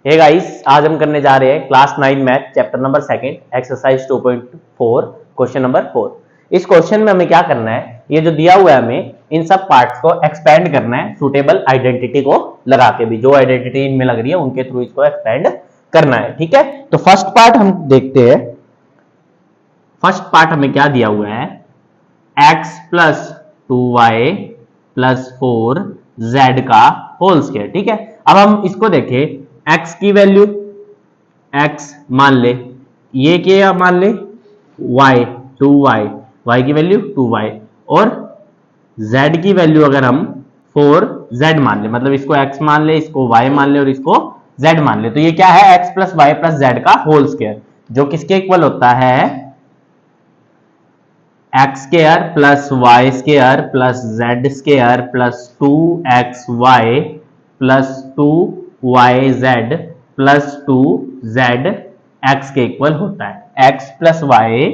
Hey guys, आज हम करने जा रहे हैं class 9 math chapter number 2 exercise 2.4 question number 4। इस क्वेश्चन में हमें क्या करना है, ये जो दिया हुआ है हमें इन सब पार्ट्स को एक्सपेंड करना है सूटेबल आइडेंटिटी को लगा के भी, जो आइडेंटिटी इनमें लग रही है उनके थ्रू इसको एक्सपेंड करना है। ठीक है, तो फर्स्ट पार्ट हम देखते हैं। फर्स्ट पार्ट हमें क्या दिया हुआ है, x plus 2y plus 4z का होल स्क्वायर। ठीक है, अब हम इसको देखें, x की वैल्यू x मान ले, ये क्या मान ले y 2y, y की वैल्यू 2y और z की वैल्यू अगर हम 4z मान ले, मतलब इसको x मान ले, इसको y मान ले और इसको z मान ले, तो ये क्या है x plus Y plus z का होल स्क्वायर, जो किसके इक्वल होता है X square plus Y square plus Z square plus 2xy plus 2yz plus 2z x के इक्वल होता है। x plus Y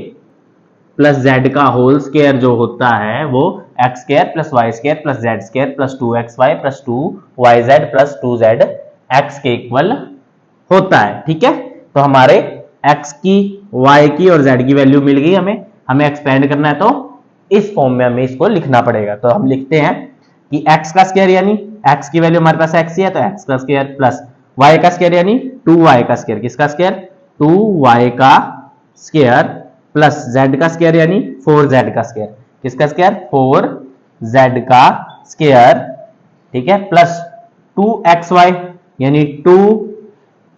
plus z का होल स्क्वायर जो होता है वो X square plus Y square plus Z square plus 2xy plus 2yz plus 2z x के equal होता है। ठीक है, तो हमारे x की, y की और z की वैल्यू मिल गई, हमें एक्सपेंड करना है तो इस फॉर्म में हमें इसको लिखना पड़ेगा। तो हम लिखते हैं कि x का स्क्वायर यानी x की वैल्यू हमारे पास x ही है तो x का स्क्वायर प्लस y का स्क्वायर यानी 2y का स्क्वायर, किसका स्क्वायर 2y का स्क्वायर प्लस z का स्क्वायर यानी 4z का स्क्वायर, किसका स्क्वायर 4z का स्क्वायर। ठीक है, प्लस 2xy यानी 2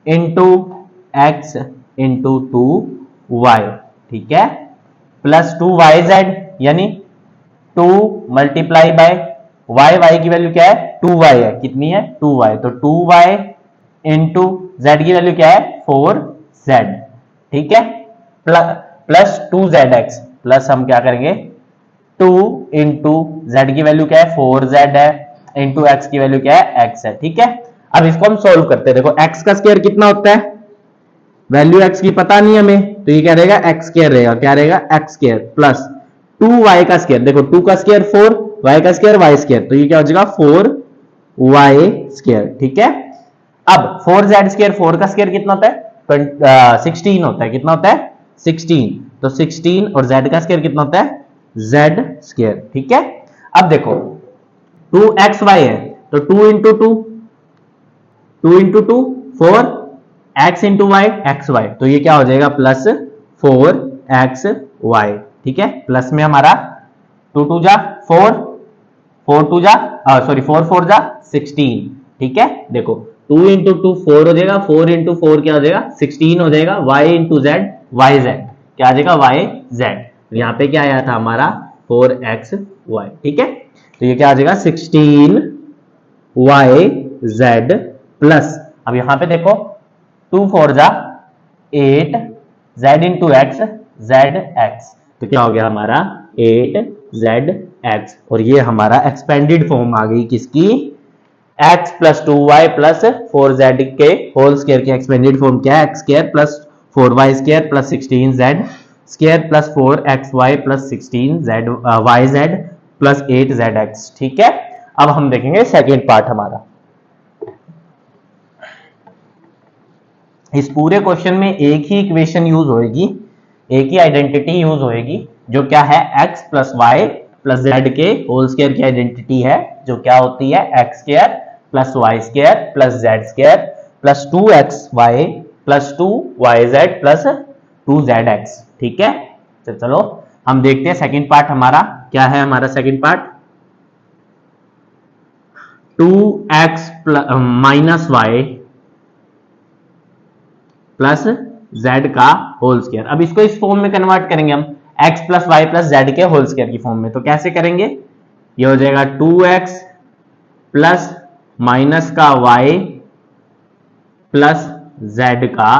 इंटू x इंटू 2y। ठीक है, प्लस 2yz यानी 2 मल्टीप्लाई बाय y की वैल्यू क्या है 2y है, कितनी है 2y, तो 2y इंटू z की वैल्यू क्या है 4z। ठीक है, प्लस 2zx प्लस हम क्या करेंगे 2 इंटू z की वैल्यू क्या है 4z है इंटू x की वैल्यू क्या है x है। ठीक है, अब इसको हम सोल्व करते हैं। देखो x का स्क्वायर कितना होता है, वैल्यू x की पता नहीं हमें, तो ये क्या रहेगा x स्क्वायर रहेगा, क्या रहेगा x स्क्वायर प्लस 2y का स्क्वायर, देखो 2 का स्क्वायर 4, y का स्क्वायर y स्क्वायर, तो ये क्या हो जाएगा 4y स्क्वायर। ठीक है, अब 4z स्क्वायर, 4 का स्क्वायर कितना होता है 16 होता है, कितना होता है 16, तो 16 और z का स्क्वायर कितना होता है z स्क्वायर। ठीक है, अब देखो 2xy है तो 2 into 2 into 2 4 x into Y X Y, तो ये क्या हो जाएगा प्लस 4xy। ठीक है, प्लस में हमारा 2 2 जा 4, 4 2 जा सॉरी 4 4 जा 16। ठीक है, देखो 2 इंटू 2 4 हो जाएगा, 4 इंटू 4 क्या हो जाएगा 16 हो जाएगा, y into Z Y Z क्या आ जाएगा वाई जेड, यहाँ पे क्या आया था हमारा 4xy। ठीक है, तो ये क्या आ जाएगा 16yz प्लस, अब यहाँ पे देखो 2 4 जा 8 z into x Z x, तो क्या हो गया हमारा 8zx, और ये हमारा एक्सपेंडेड फॉर्म आ गई किसकी x plus 2y plus 4z के होल स्क्वायर की एक्सपेंडेड फॉर्म क्या है x square plus 4y square plus 16z square plus 4xy plus 16yz plus 8zx। ठीक है, अब हम देखेंगे सेकेंड पार्ट हमारा। इस पूरे क्वेश्चन में एक ही इक्वेशन यूज होएगी, एक ही आइडेंटिटी यूज होएगी, जो क्या है x plus Y plus Z के होल स्क्वायर की आइडेंटिटी है, जो क्या होती है X square plus Y square plus Z square plus 2xy plus 2yz plus 2zx। ठीक है, तो चलो हम देखते हैं सेकंड पार्ट हमारा क्या है। हमारा second part 2x minus Y plus z का होल स्क्वायर। अब इसको इस फॉर्म में कन्वर्ट करेंगे हम x plus Y plus Z के होल स्क्वायर की फॉर्म में, तो कैसे करेंगे, ये हो जाएगा 2x प्लस माइनस का y प्लस z का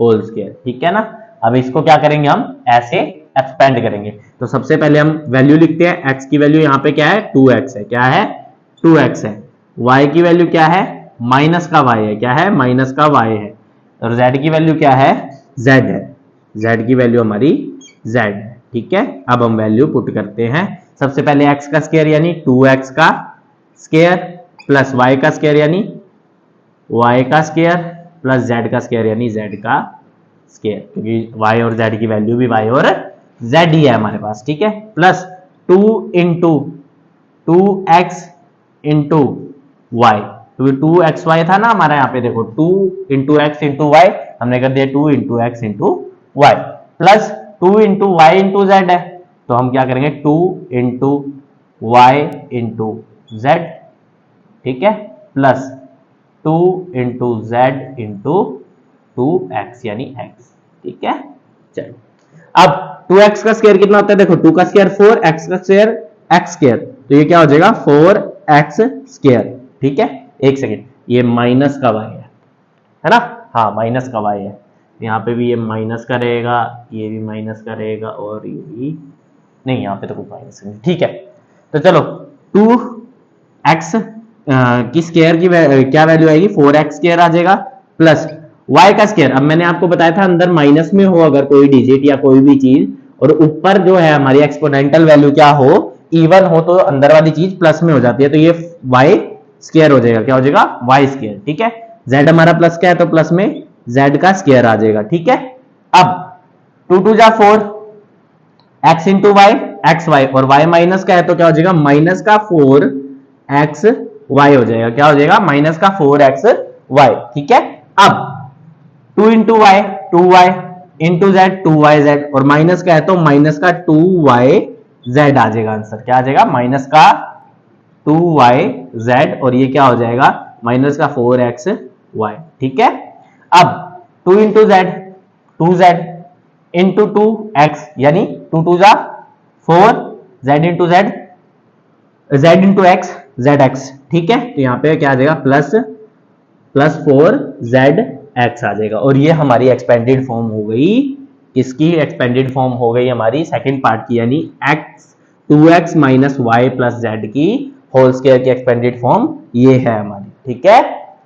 होल स्क्वायर। ठीक है ना, अब इसको क्या करेंगे हम ऐसे एक्सपेंड करेंगे। तो सबसे पहले हम वैल्यू लिखते हैं, x की वैल्यू यहाँ पे क्या है 2x है, क्या है 2x है, y की वैल्यू क्या है माइनस का y है, क्या है माइनस का y है, और z की वैल्यू क्या है z है, z की वैल्यू हमारी z है। ठीक है, अब हम वैल्यू पुट करते हैं। सबसे पहले x का स्क्वायर यानी 2x का स्क्वायर प्लस y का स्क्वायर यानी y का स्क्वायर प्लस जेड का स्क्वायर यानी जेड का स्क्वायर, क्योंकि वाई और जेड की वैल्यू भी वाई और जेड ही है हमारे पास, ठीक है। Plus 2 into 2x into Y, क्योंकि 2xy था ना हमारा, यहाँ पे देखो 2 इंटू एक्स इंटू वाई, हमने कर दिया 2 into X into Y, plus 2 into Y into Z है, तो हम क्या करेंगे 2 इंटू वाई इंटू जेड, ठीक है, plus 2 into Z into 2x यानी x, ठीक है। चलो अब 2x का स्क्वायर कितना होता है, देखो 2 का स्क्वायर 4, x का स्क्वायर x स्क्वायर, तो ये क्या हो जाएगा 4x स्क्वायर, ठीक है। एक सेकेंड, ये माइनस का y है ना, हाँ माइनस का y है, यहाँ पे भी ये माइनस का रहेगा, ये भी माइनस का रहेगा, और ये भी नहीं, यहाँ पे तो कुछ माइनस नहीं, ठीक है। तो चलो 2x की स्क्वायर की क्या वैल्यू आएगी, 4x स्क्वायर आ जाएगा, प्लस y का स्क्वायर, अब मैंने आपको बताया था अंदर माइनस में हो अगर कोई डिजिट या कोई भी चीज, और ऊपर जो है हमारी एक्सपोनेंशियल वैल्यू क्या हो, इवन हो, तो अंदर वाली चीज प्लस में हो जाती है, तो ये y स्क्वायर हो जाएगा, क्या हो जाएगा y स्क्वायर, ठीक है। z हमारा प्लस का है तो प्लस में z का स्क्वायर आ जाएगा, ठीक है। अब 2 2 जा 4, x into Y X Y, और y माइनस का है तो क्या हो जाएगा माइनस का 4x y हो जाएगा, क्या हो जाएगा माइनस का 4x y, ठीक है। अब 2 into Y 2y into Z 2yz, और माइनस का है तो माइनस का 2yz आ जाएगा आंसर, क्या आ जाएगा माइनस का 2yz, और ये क्या हो जाएगा माइनस का 4xy, ठीक है। अब 2 into Z 2z into 2x यानी 2 2 जा 4, z into Z z into x zx, ठीक है। तो यहाँ पे क्या आ जाएगा प्लस 4zx आ जाएगा, और ये हमारी एक्सपेंडेड फॉर्म हो गई, इसकी एक्सपेंडेड फॉर्म हो गई हमारी सेकंड पार्ट की, यानी x 2x minus Y plus Z की होल स्क्वायर की एक्सपेंडेड फॉर्म ये है हमारी, ठीक है।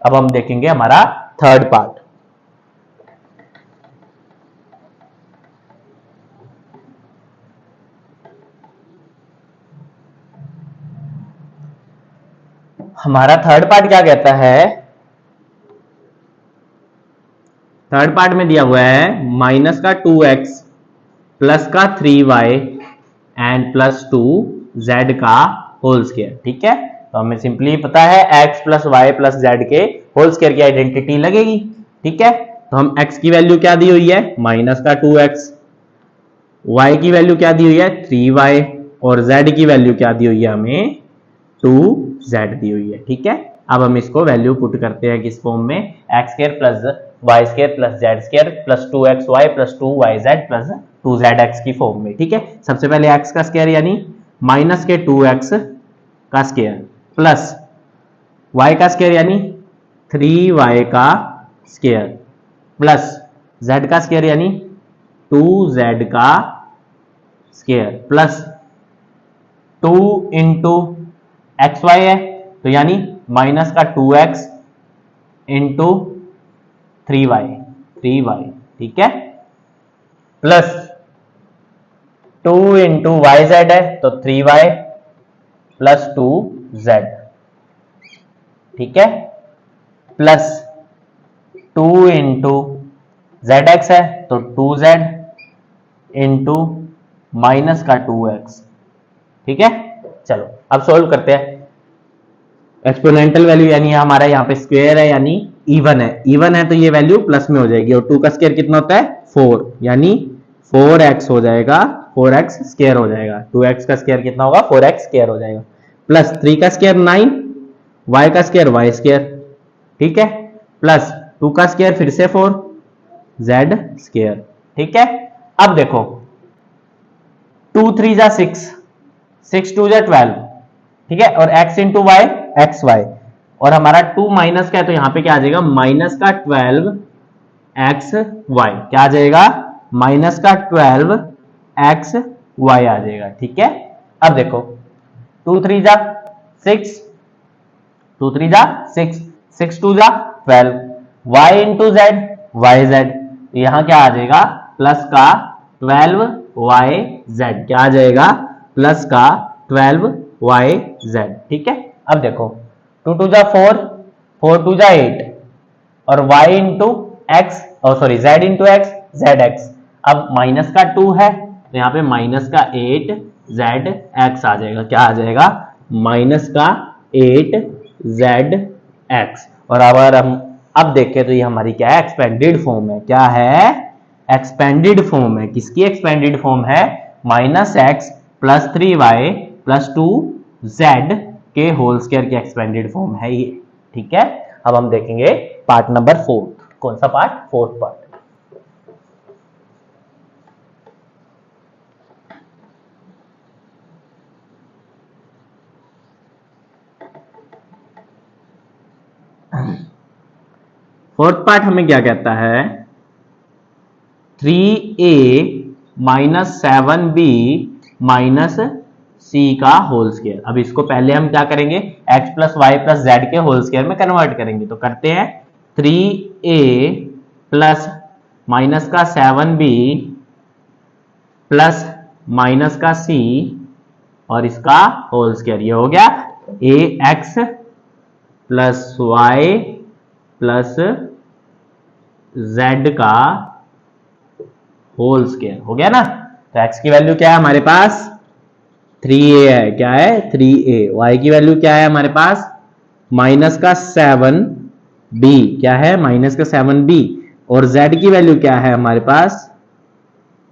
अब हम देखेंगे हमारा थर्ड पार्ट। हमारा थर्ड पार्ट क्या कहता है, थर्ड पार्ट में दिया हुआ है माइनस का 2x प्लस का 3y एंड प्लस 2z का होल स्क्वायर, ठीक है। तो हमें सिंपली पता है x plus Y plus Z के होल स्क्वायर की आइडेंटिटी लगेगी, ठीक है। तो हम x की वैल्यू क्या दी हुई है माइनस का 2x, y की वैल्यू क्या दी हुई है 3y, और z की वैल्यू क्या दी हुई है हमें 2z दी हुई है, ठीक है। अब हम इसको वैल्यू पुट करते हैं किस फॉर्म में, X square plus Y square plus Z square plus 2xy plus 2yz plus 2zx की फॉर्म में, ठीक है। सबसे पहले x का स्क्वायर यानी माइनस के 2x का स्क्वायर प्लस y का स्क्वायर यानी 3y का स्क्वायर प्लस z का स्क्वायर यानी 2z का square plus 2 into X Y है, तो यानी माइनस का 2x इंटू 3y, ठीक है, प्लस 2 इंटू वाई जेड है तो 3y प्लस 2z, ठीक है, प्लस 2 इंटू जेड एक्स है तो 2z इंटू माइनस का 2x, ठीक है। चलो अब सोल्व करते हैं। एक्सपोनेंशियल वैल्यू यानी हमारा यहाँ पे स्क्वायर है यानी इवन है, इवन है तो ये वैल्यू प्लस में हो जाएगी, और 2 का स्क्वायर कितना होता है 4, यानी 4x हो जाएगा, 4x स्क्वायर हो जाएगा, 2x का स्क्वायर कितना होगा 4x स्क्वायर हो जाएगा, प्लस 3 का स्क्वायर 9, y का स्क्वायर y स्क्वायर, ठीक है, प्लस 2 का स्क्वायर फिर से 4 z स्क्वायर, ठीक है। अब देखो 2 3 जा 6, 6 2 जा 12, ठीक है, और x into Y X Y, और हमारा 2 माइनस का है तो यहां पे क्या आ जाएगा माइनस का 12 एक्स वाई, क्या आ जाएगा माइनस का 12 एक्स वाई आ जाएगा, ठीक है। अब देखो 2 3 जा 6, 2 3 जा 6, 6 2 जा 12, y into Z Y Z, यहां क्या आ जाएगा प्लस का 12 वाई जेड, क्या आ जाएगा प्लस का 12 वाई जेड, ठीक है। अब देखो 2 2 जा 4, 4 2 जा 8, और y इंटू एक्स, और sorry z into x, Z x. अब माइनस का 2 है तो यहाँ पे माइनस का 8 जेड एक्स आ जाएगा। क्या आ जाएगा? माइनस का 8 जेड एक्स। और अगर हम अब देखें तो ये हमारी क्या है? एक्सपेंडेड फॉर्म है। क्या है? एक्सपेंडेड फॉर्म है। किसकी एक्सपेंडेड फॉर्म है? Minus x plus 3y plus 2z के होल स्क्वायर की एक्सपेंडेड फॉर्म है ये। ठीक है, अब हम देखेंगे पार्ट नंबर 4। कौन सा part? 4th part. Fourth part हमें क्या कहता है? 3a minus 7b minus c का होल स्क्वायर। अब इसको पहले हम क्या करेंगे? x plus Y plus Z के होल स्क्वायर में कन्वर्ट करेंगे। तो करते हैं 3a प्लस माइनस का 7b प्लस माइनस का c और इसका होल स्क्वायर। ये हो गया ax plus Y plus z का होल स्क्वायर। हो गया ना? तो x की वैल्यू क्या है हमारे पास? 3a है। क्या है? 3a। y की वैल्यू क्या है हमारे पास? माइनस का 7b। क्या है? माइनस का 7b। और z की वैल्यू क्या है हमारे पास?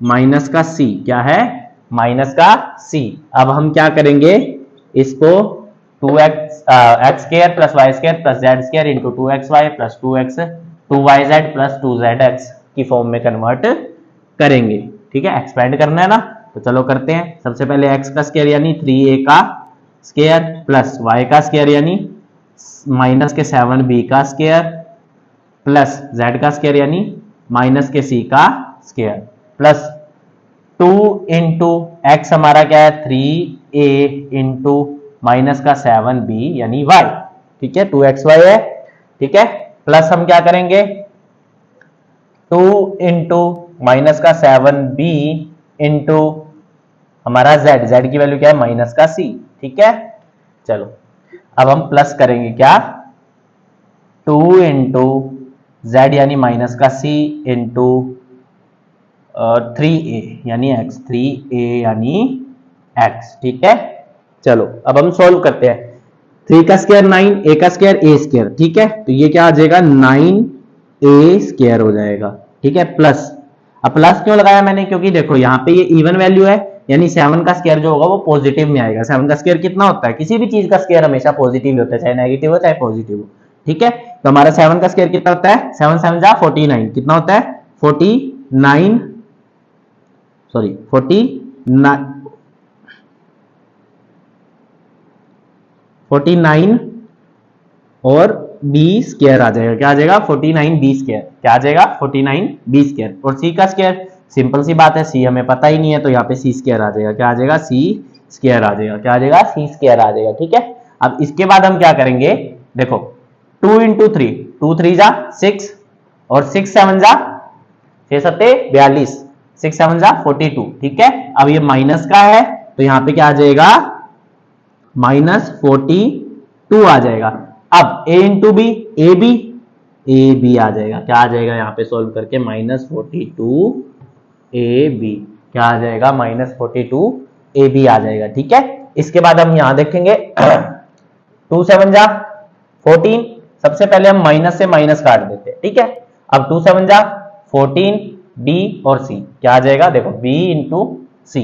माइनस का c। क्या है? माइनस का c। अब हम क्या करेंगे? इसको 2x X square plus Y square plus Z square into 2xy plus 2yz plus 2zx की फॉर्म में कन्वर्ट करेंगे। ठीक है, एक्सपेंड करना है ना, तो चलो करते हैं। सबसे पहले x का स्क्वायर यानी 3a का स्क्वायर प्लस y का स्क्वायर यानी माइनस के 7b का स्क्वायर प्लस z का स्क्वायर यानी माइनस के c का स्क्वायर प्लस 2 इंटू एक्स हमारा क्या है? 3a इंटू माइनस का 7b यानी y। ठीक है, 2xy है। ठीक है, प्लस हम क्या करेंगे? 2 इंटू माइनस का 7b इंटू हमारा z की वैल्यू क्या है? माइनस का c। ठीक है, चलो अब हम प्लस करेंगे क्या? 2 इंटू जेड यानी माइनस का c इंटू 3a यानी x, 3a यानी x। ठीक है, चलो अब हम सॉल्व करते हैं। 3 का स्क्वायर 9, a का स्क्वायर a स्क्वायर। ठीक है, तो ये क्या आ जाएगा? 9a स्क्वायर हो जाएगा। ठीक है, प्लस। अब प्लस क्यों लगाया मैंने? क्योंकि देखो यहाँ पे ये इवन वैल्यू है, यानी 7 का स्क्वायर जो होगा वो पॉजिटिव में आएगा। 7 का स्क्वायर कितना होता है? किसी भी चीज का स्क्वायर हमेशा पॉजिटिव ही होता है, चाहे नेगेटिव हो चाहे पॉजिटिव हो। ठीक है, तो हमारा 7 का स्क्वायर कितना होता है? 7 7 जा 49। कितना होता है? 49, सॉरी 49 और बी स्क्वायर आ जाएगा। क्या आ जाएगा? 49 बी स्क्वायर। क्या आ जाएगा? 49 बी स्क्वायर। और सी का स्क्वायर सिंपल सी बात है, सी हमें पता ही नहीं है, तो यहाँ पे सी स्क्वायर आ जाएगा। क्या आ जाएगा? सी स्क्वायर आ जाएगा। क्या आ जाएगा? सी स्क्वायर आ जाएगा। ठीक है, अब इसके बाद हम क्या करेंगे? देखो 2 इंटू 3, 2 3 जा 6 और 6 7 जा 6 सत्ते 42, 6 7 जा 42। ठीक है, अब ये माइनस का है तो यहाँ पे क्या आ जाएगा? माइनस 42 आ जाएगा। अब a into B, A B आ जाएगा। क्या आ जाएगा यहाँ पे सोल्व करके? Minus 42 A B. क्या आ जाएगा? माइनस 42 ए बी आ जाएगा। ठीक है, इसके बाद हम यहां देखेंगे 2 7 जा 14। सबसे पहले हम माइनस से माइनस काट देते हैं। ठीक है, अब 2 7 जा 14 बी और सी। क्या आ जाएगा? देखो बी इंटू सी।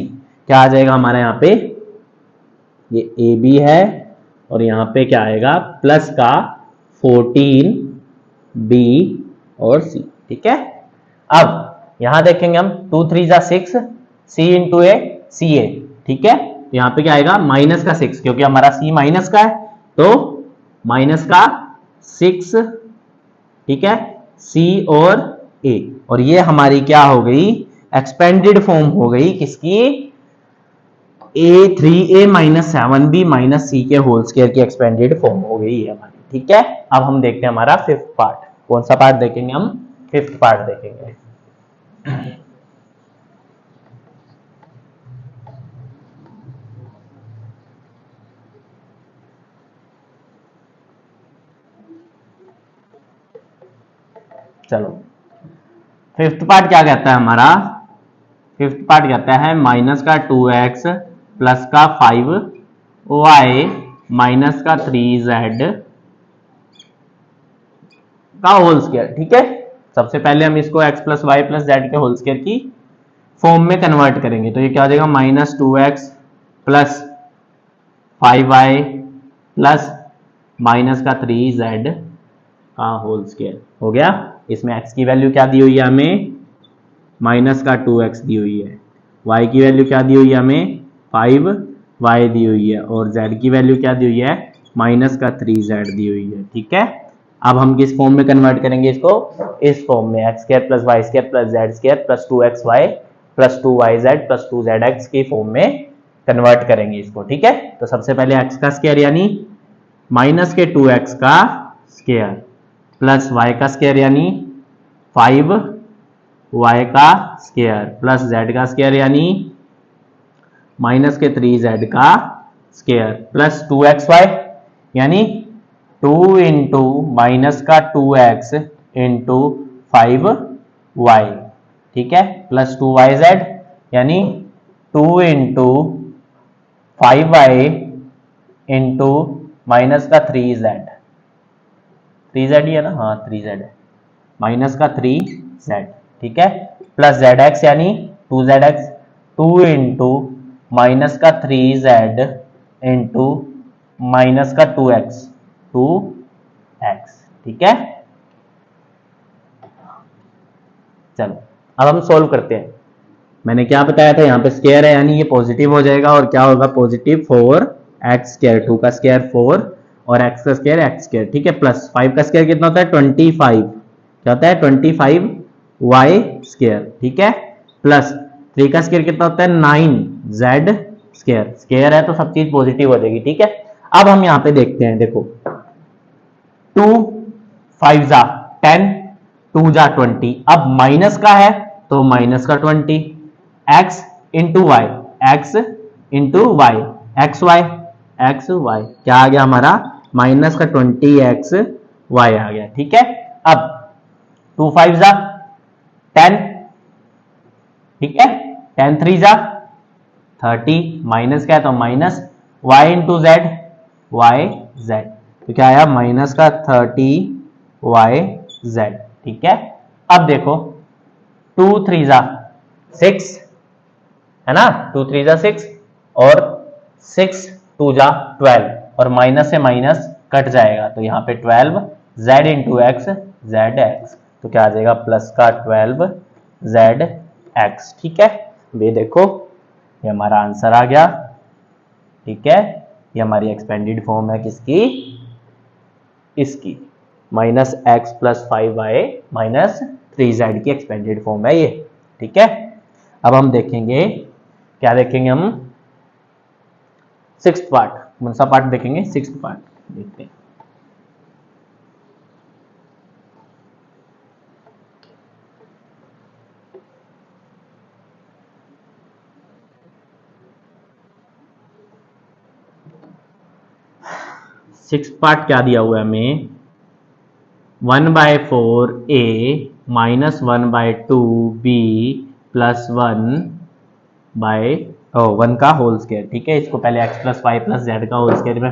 क्या आ जाएगा हमारा यहाँ पे? ये ए बी है और यहाँ पे क्या आएगा? प्लस का 14 बी और सी। ठीक है, अब यहां देखेंगे हम 2 3 जा 6 सी इंटू ए सी ए। ठीक है, यहां पे क्या आएगा? माइनस का 6, क्योंकि हमारा सी माइनस का है तो माइनस का 6। ठीक है, सी और ए। और ये हमारी क्या हो गई? एक्सपेंडेड फॉर्म हो गई किसकी? a3a माइनस 7b माइनस सी के होल स्क्वायर की एक्सपेंडेड फॉर्म हो गई है हमारी। ठीक है, अब हम देखते हैं हमारा 5th पार्ट। कौन सा पार्ट देखेंगे हम? 5th पार्ट देखेंगे। चलो फिफ्थ पार्ट क्या कहता है हमारा, फिफ्थ पार्ट कहता है माइनस का 2x प्लस का 5y माइनस का 3z का होल स्क्वायर। ठीक है, सबसे पहले हम इसको x plus Y plus Z के होल स्क्वायर की फॉर्म में कन्वर्ट करेंगे, तो ये क्या हो जाएगा minus 2x plus 5y plus minus का 3z का होल स्क्वायर हो गया। इसमें x की वैल्यू क्या दी हुई है हमें, माइनस का 2x दी हुई है, y की वैल्यू क्या दी हुई है हमें 5y दी हुई है, और z की वैल्यू क्या दी हुई है माइनस का 3z दी हुई है। ठीक है, अब हम किस फॉर्म में कन्वर्ट करेंगे इसको, इस फॉर्म में X square plus Y square plus Z square plus 2xy plus 2yz plus 2zx की फॉर्म में कन्वर्ट करेंगे इसको। ठीक है, तो सबसे पहले x का स्क्वायर यानी माइनस के 2x का स्क्वायर प्लस y का स्क्वायर यानी 5y का स्क्वायर प्लस z का स्क्वायर यानी माइनस के 3z का स्क्वायर प्लस 2xy यानी 2 इंटू माइनस का 2x इंटू 5y। ठीक है, प्लस 2yz यानी 2 इंटू 5y इंटू माइनस का 3z ही है ना, हाँ 3z है, माइनस का 3z। ठीक है, प्लस zx यानी 2zx 2 इंटू माइनस का 3z इंटू माइनस का 2x। ठीक है, चलो अब हम सोल्व करते हैं। मैंने क्या बताया था, यहाँ पे स्क्वायर है यानी ये पॉजिटिव हो जाएगा, और क्या होगा पॉजिटिव 4x स्क्वायर, 2 का स्क्वायर 4 और x का स्क्वायर x स्क्वायर। ठीक है, प्लस 5 का स्क्वायर कितना होता है 25, क्या होता है 25y स्क्वायर। ठीक है, प्लस 3 का स्क्वायर कितना होता है 9z स्क्वायर, स्क्वायर है तो सब चीज पॉजिटिव हो जाएगी। ठीक है, अब हम यहाँ पे देखते हैं, देखो 2 5 जा 10 2 जा 20, अब माइनस का है तो माइनस का 20, x into Y, X into Y, X Y क्या आ गया हमारा माइनस का 20x y आ गया। ठीक है, अब 2 5 जा 10, ठीक है 10 3 जा 30, माइनस क्या है तो minus y into Z Y Z, तो क्या आया माइनस का 30y z। ठीक है, अब देखो 2 3 जा 6 है ना, 2 3 जा 6 और 6 2 जा 12, और माइनस से माइनस कट जाएगा तो यहाँ पे 12 z into x Z x, तो क्या आ जाएगा प्लस का 12 जेड एक्स। ठीक है, ये देखो ये हमारा आंसर आ गया। ठीक है, ये हमारी एक्सपेंडेड फॉर्म है किसकी, इसकी minus x plus 5y minus 3z की एक्सपेंडेड फॉर्म है ये। ठीक है, अब हम देखेंगे, क्या देखेंगे हम, सिक्स्थ पार्ट, कौन सा पार्ट देखेंगे, सिक्स्थ पार्ट देखते हैं। सिक्स्थ पार्ट क्या दिया हुआ है हमें, 1/4a माइनस 1/2b प्लस 1 का होल स्क्वायर। ठीक है, इसको पहले x plus Y plus Z का होल स्क्वायर में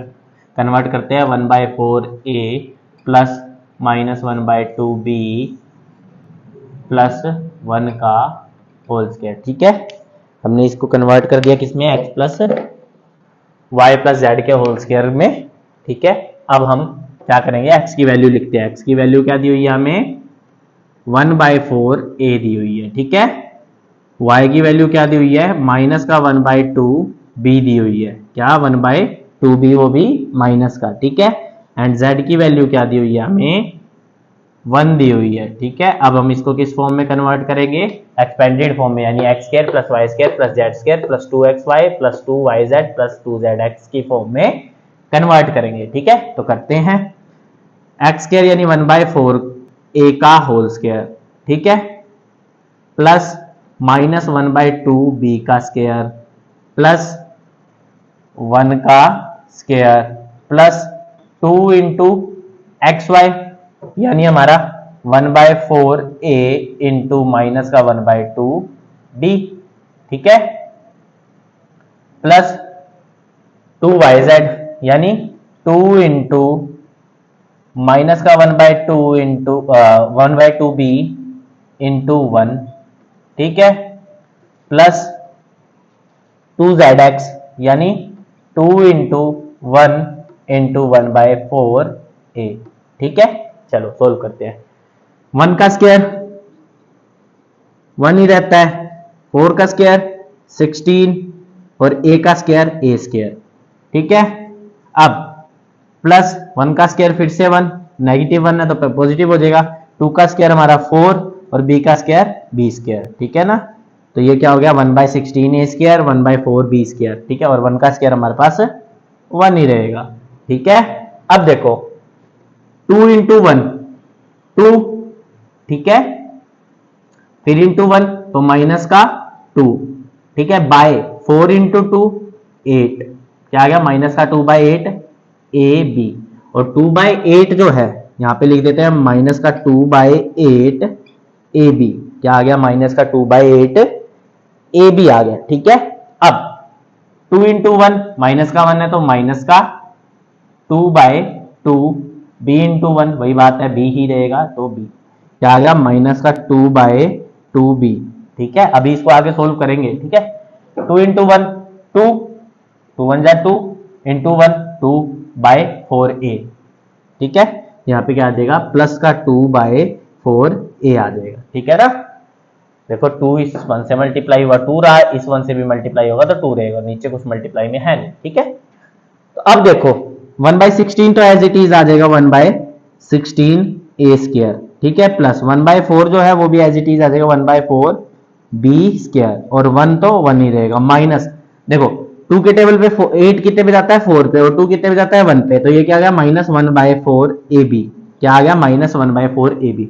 कन्वर्ट करते हैं, 1/4a plus minus 1/2b plus 1 का होल स्क्वायर। ठीक है, हमने इसको कन्वर्ट कर दिया किसमें, x plus Y plus Z के होल स्क्वायर में। ठीक है, अब हम क्या करेंगे, x की वैल्यू लिखते हैं, x की वैल्यू क्या दी हुई है हमें 1/4a दी हुई है। ठीक है, y की वैल्यू क्या दी हुई है माइनस का 1/2b दी हुई है, क्या 1/2b वो भी माइनस का। ठीक है, एंड z की वैल्यू क्या दी हुई है हमें 1 दी हुई है। ठीक है, अब हम इसको किस फॉर्म में कन्वर्ट करेंगे, एक्सपेंडेड फॉर्म में, यानी x square plus Y square plus Z square plus 2xy plus 2yz plus 2zx की फॉर्म में कन्वर्ट करेंगे। ठीक है, तो करते हैं, x स्क्वायर यानी 1/4a का होल स्क्वायर, ठीक है, प्लस माइनस 1/2b का स्क्वायर प्लस 1 का square plus 2 into X Y यानी हमारा 1/4 a इंटू माइनस का 1/2 b, ठीक है, प्लस 2yz यानी 2 इंटू माइनस का 1/2 इंटू 1/2b इंटू 1, ठीक है, प्लस 2zx यानी 2 इंटू 1 इंटू 1/4a, ठीक है। चलो सोल्व करते हैं। 1 का स्क्वायर 1 ही रहता है, 4 का स्क्वायर 16 और a का स्क्वायर a स्क्वायर, ठीक है। अब प्लस 1 का स्क्वायर फिर से 1, नेगेटिव 1 है तो पॉजिटिव हो जाएगा। 2 का स्क्वायर हमारा 4 और b का स्क्वायर b स्क्वायर, ठीक है ना। तो ये क्या हो गया 1/16 a स्क्वायर 1/4 b स्क्वायर, ठीक है, और 1 का स्क्वायर हमारे पास 1 ही रहेगा, ठीक है। अब देखो 2 इंटू 1 2, ठीक है, फिर इंटू 1 तो माइनस का 2, ठीक है, बाय 4 इंटू 2 8, क्या आ गया माइनस का 2/8 ए बी, और 2/8 जो है यहां पे लिख देते हैं माइनस का 2/8 ए बी, क्या आ गया माइनस का 2/8 ए बी आ गया, ठीक है। अब 2 इंटू 1 माइनस का 1 है तो माइनस का 2/2 b इंटू 1 वही बात है b ही रहेगा तो b, क्या आ गया माइनस का 2/2b, ठीक है। अभी इसको आगे सोल्व करेंगे, ठीक है। 2 इंटू 1 2, 2 1 जा 2 इंटू 1 2/4a, ठीक है। यहाँ पे क्या आ जाएगा प्लस का 2/4a आ जाएगा, ठीक है ना। देखो 2 इस 1 से मल्टीप्लाई हुआ 2 रहा, इस 1 से भी मल्टीप्लाई होगा तो 2 रहेगा, नीचे कुछ मल्टीप्लाई में है नहीं, ठीक है। तो अब देखो 1/16 तो एज इट इज आ जाएगा 1/16 a स्क्वायर, ठीक है, प्लस 1/4 जो है वो भी एज इट इज आ जाएगा 1/4 b स्क्वायर, और 1 तो 1 ही रहेगा, माइनस देखो 2 के टेबल पे 8 कितने पे जाता है 4 पे, और 2 कितने पे जाता है 1 पे, तो ये क्या आ गया माइनस 1/4 ab, क्या आ गया माइनस 1/4 ab।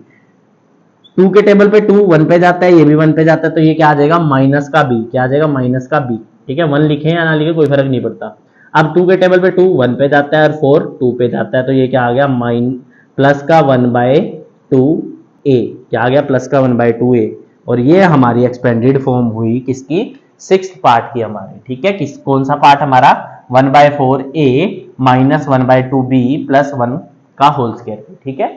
2 के टेबल पे 2 1 पे जाता है, ये भी 1 पे जाता है, तो ये क्या आ जाएगा माइनस का b, क्या आ जाएगा माइनस का b, ठीक है। 1 लिखे या ना लिखे कोई फर्क नहीं पड़ता। अब 2 के टेबल पे 2 1 पे जाता है और 4 2 पे जाता है, तो ये क्या आ गया प्लस का 1/2a, क्या आ गया प्लस का 1/2a, और ये हमारी एक्सपेंडेड फॉर्म हुई किसकी 6th पार्ट की हमारी, ठीक है। कौन सा पार्ट हमारा 1/4a माइनस 1/2b प्लस 1 का होल स्क्वायर, ठीक है।